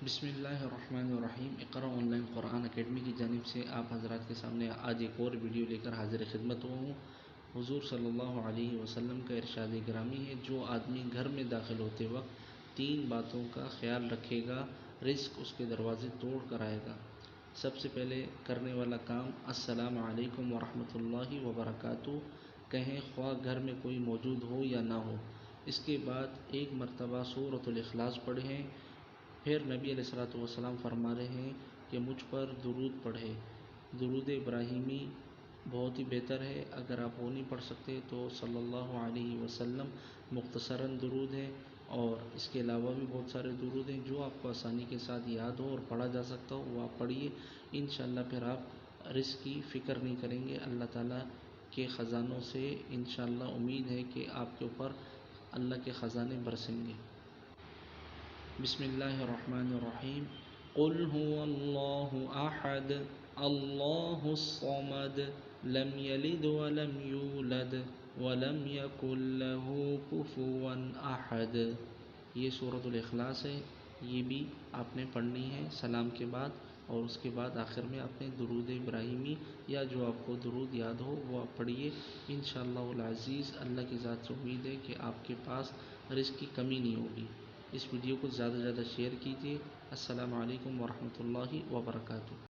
بسم اللہ الرحمن الرحیم۔ اقرا آن لائن قرآن اکیڈمی کی جانب سے آپ حضرات کے سامنے آج ایک اور ویڈیو لے کر حاضر خدمت ہوا ہوں۔ حضور صلی اللہ علیہ وسلم کا ارشاد گرامی ہے، جو آدمی گھر میں داخل ہوتے وقت 3 باتوں کا خیال رکھے گا، رزق اس کے دروازے توڑ کر آئے گا۔ سب سے پہلے کرنے والا کام السلام علیکم ورحمۃ اللہ وبرکاتہ کہیں، خواہ گھر میں کوئی موجود ہو یا نہ ہو۔ اس کے بعد ایک مرتبہ سورۃ الاخلاص پڑھیں۔ پھر نبی علیہ الصلوۃ والسلام فرما رہے ہیں کہ مجھ پر درود پڑھے۔ درود ابراہیمی بہت ہی بہتر ہے، اگر آپ وہ نہیں پڑھ سکتے تو صلی اللہ علیہ وسلم مختصراً درود ہے، اور اس کے علاوہ بھی بہت سارے درود ہیں جو آپ کو آسانی کے ساتھ یاد ہو اور پڑھا جا سکتا ہو، وہ آپ پڑھیے۔ انشاءاللہ پھر آپ رزق کی فکر نہیں کریں گے۔ اللہ تعالیٰ کے خزانوں سے انشاءاللہ امید ہے کہ آپ کے اوپر اللہ کے خزانے برسیں گے۔ بسم اللہ الرحمن الرحیم۔ قل هو اللہ احد اللہ الصمد لم یلد ولم یولد ولم یکن له کفوا احد۔ یہ سورۃ الاخلاص ہے، یہ بھی آپ نے پڑھنی ہے سلام کے بعد، اور اس کے بعد آخر میں آپ نے درود ابراہیمی یا جو آپ کو درود یاد ہو وہ آپ پڑھیے۔ انشاءاللہ العزیز اللہ کی ذات سے امید ہے کہ آپ کے پاس رزق کی کمی نہیں ہوگی۔ اس ویڈیو کو زیادہ سے زیادہ شیئر کیجیے۔ السلام علیکم ورحمۃ اللہ وبرکاتہ۔